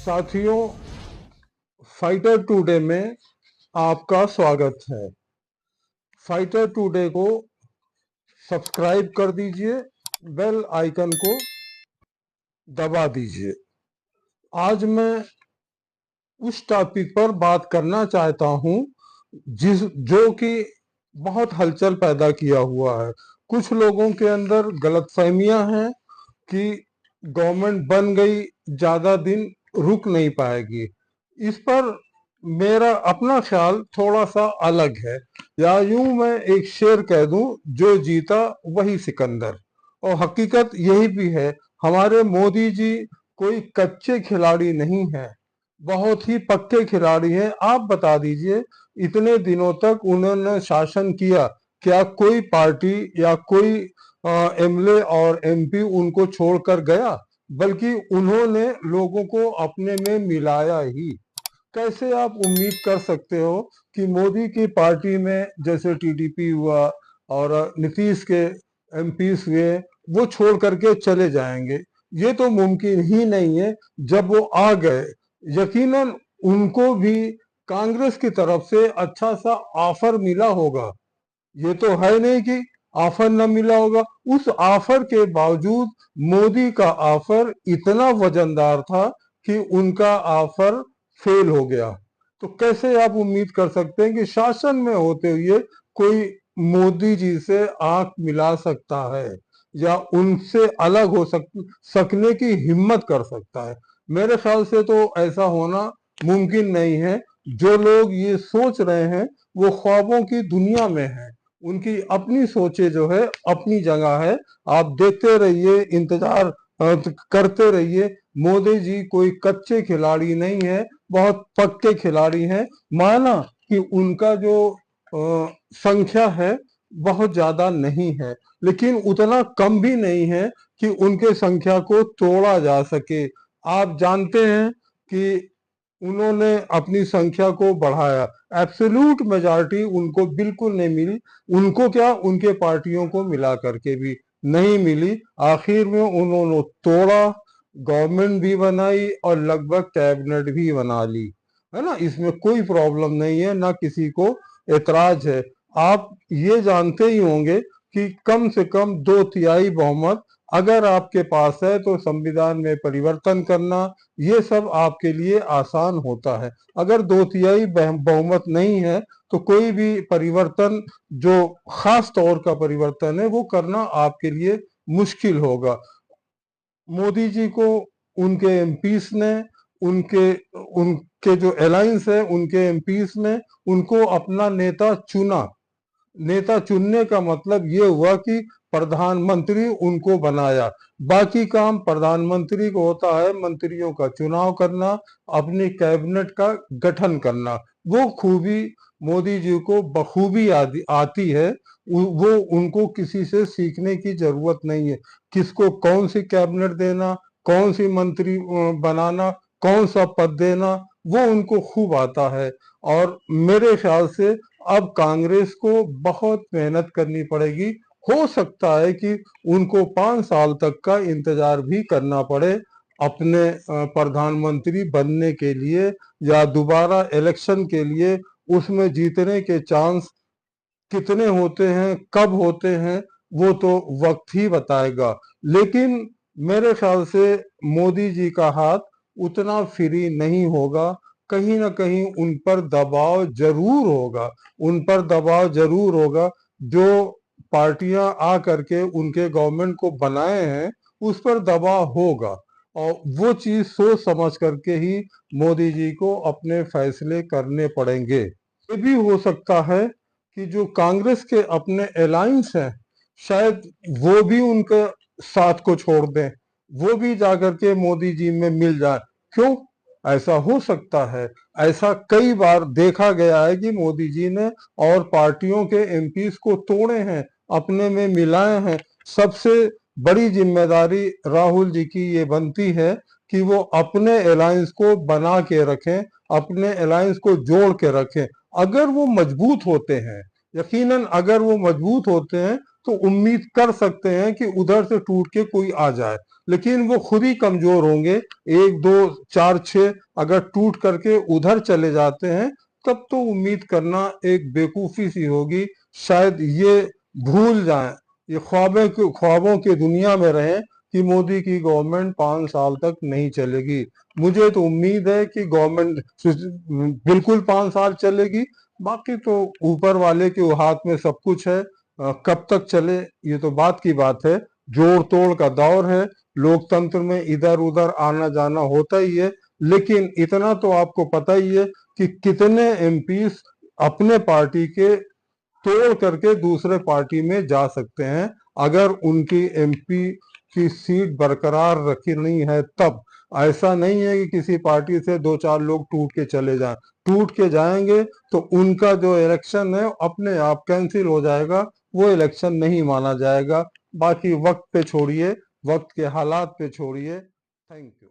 साथियों, fighter today में आपका स्वागत है। फाइटर टुडे को सब्सक्राइब कर दीजिए, बेल आइकन को दबा दीजिए। आज मैं उस टॉपिक पर बात करना चाहता हूं जो कि बहुत हलचल पैदा किया हुआ है। कुछ लोगों के अंदर गलतफहमियां हैं कि गवर्नमेंट बन गई, ज्यादा दिन रुक नहीं पाएगी। इस पर मेरा अपना ख्याल थोड़ा सा अलग है, या यूं मैं एक शेर कह दूं, जो जीता वही सिकंदर। और हकीकत यही भी है, हमारे मोदी जी कोई कच्चे खिलाड़ी नहीं है, बहुत ही पक्के खिलाड़ी हैं। आप बता दीजिए, इतने दिनों तक उन्होंने शासन किया, क्या कोई पार्टी या कोई एमएलए और एमपी उनको छोड़कर गया? बल्कि उन्होंने लोगों को अपने में मिलाया ही। कैसे आप उम्मीद कर सकते हो कि मोदी की पार्टी में जैसे टीडीपी हुआ और नीतीश के एमपीस हुए, वो छोड़ करके चले जाएंगे? ये तो मुमकिन ही नहीं है। जब वो आ गए, यकीनन उनको भी कांग्रेस की तरफ से अच्छा सा ऑफर मिला होगा। ये तो है नहीं कि ऑफर न मिला होगा। उस ऑफर के बावजूद मोदी का ऑफर इतना वजनदार था कि उनका ऑफर फेल हो गया। तो कैसे आप उम्मीद कर सकते हैं कि शासन में होते हुए कोई मोदी जी से आंख मिला सकता है या उनसे अलग हो सकने की हिम्मत कर सकता है? मेरे ख्याल से तो ऐसा होना मुमकिन नहीं है। जो लोग ये सोच रहे हैं वो ख्वाबों की दुनिया में हैं। उनकी अपनी सोचे जो है अपनी जगह है। आप देखते रहिए, इंतजार करते रहिए। मोदी जी कोई कच्चे खिलाड़ी नहीं है, बहुत पक्के खिलाड़ी हैं। माना कि उनका जो संख्या है बहुत ज्यादा नहीं है, लेकिन उतना कम भी नहीं है कि उनके संख्या को तोड़ा जा सके। आप जानते हैं कि उन्होंने अपनी संख्या को बढ़ाया, एब्सोल्यूट मेजॉरिटी उनको बिल्कुल नहीं मिली। उनको क्या, उनके पार्टियों को मिला करके भी नहीं मिली। आखिर में उन्होंने तोड़ा, गवर्नमेंट भी बनाई और लगभग कैबिनेट भी बना ली, है ना। इसमें कोई प्रॉब्लम नहीं है, ना किसी को एतराज है। आप ये जानते ही होंगे कि कम से कम 2/3 बहुमत अगर आपके पास है तो संविधान में परिवर्तन करना ये सब आपके लिए आसान होता है। अगर 2/3 बहुमत नहीं है तो कोई भी परिवर्तन, जो खास तौर का परिवर्तन है, वो करना आपके लिए मुश्किल होगा। मोदी जी को उनके एमपीस ने, उनके उनके जो अलायंस है उनके एमपीस ने उनको अपना नेता चुना। नेता चुनने का मतलब ये हुआ कि प्रधानमंत्री उनको बनाया। बाकी काम प्रधानमंत्री को होता है, मंत्रियों का चुनाव करना, अपनी कैबिनेट का गठन करना। वो खूबी मोदी जी को बखूबी आती है। वो उनको किसी से सीखने की जरूरत नहीं है। किसको कौन सी कैबिनेट देना, कौन सी मंत्री बनाना, कौन सा पद देना, वो उनको खूब आता है। और मेरे ख्याल से अब कांग्रेस को बहुत मेहनत करनी पड़ेगी। हो सकता है कि उनको 5 साल तक का इंतजार भी करना पड़े अपने प्रधानमंत्री बनने के लिए, या दोबारा इलेक्शन के लिए। उसमें जीतने के चांस कितने होते हैं, कब होते हैं, वो तो वक्त ही बताएगा। लेकिन मेरे ख्याल से मोदी जी का हाथ उतना फ्री नहीं होगा। कहीं ना कहीं उन पर दबाव जरूर होगा, उन पर दबाव जरूर होगा। जो पार्टियां आ करके उनके गवर्नमेंट को बनाए हैं, उस पर दबाव होगा। और वो चीज सोच समझ करके ही मोदी जी को अपने फैसले करने पड़ेंगे। ये भी हो सकता है कि जो कांग्रेस के अपने अलायंस हैं, शायद वो भी उनके साथ को छोड़ दें, वो भी जाकर के मोदी जी में मिल जाए। क्यों? ऐसा हो सकता है। ऐसा कई बार देखा गया है कि मोदी जी ने और पार्टियों के एमपीस को तोड़े हैं, अपने में मिलाए हैं। सबसे बड़ी जिम्मेदारी राहुल जी की ये बनती है कि वो अपने अलायंस को बना के रखें, अपने अलायंस को जोड़ के रखें। अगर वो मजबूत होते हैं, यकीनन अगर वो मजबूत होते हैं तो उम्मीद कर सकते हैं कि उधर से टूट के कोई आ जाए, लेकिन वो खुद ही कमजोर होंगे। एक दो चार छह अगर टूट करके उधर चले जाते हैं तब तो उम्मीद करना एक बेवकूफी सी होगी। शायद ये भूल जाएं, ये ख्वाबों की दुनिया में रहें कि मोदी की गवर्नमेंट 5 साल तक नहीं चलेगी। मुझे तो उम्मीद है कि गवर्नमेंट बिल्कुल 5 साल चलेगी। बाकी तो ऊपर वाले के हाथ में सब कुछ है। कब तक चले ये तो बात की बात है। जोड़ तोड़ का दौर है, लोकतंत्र में इधर उधर आना जाना होता ही है। लेकिन इतना तो आपको पता ही है कि कितने एमपीस अपने पार्टी के तोड़ करके दूसरे पार्टी में जा सकते हैं, अगर उनकी एमपी की सीट बरकरार रखनी है तब। ऐसा नहीं है कि किसी पार्टी से दो चार लोग टूट के चले जाएं। टूट के जाएंगे तो उनका जो इलेक्शन है अपने आप कैंसिल हो जाएगा, वो इलेक्शन नहीं माना जाएगा। बाकी वक्त पे छोड़िए, वक्त के हालात पे छोड़िए। Thank you.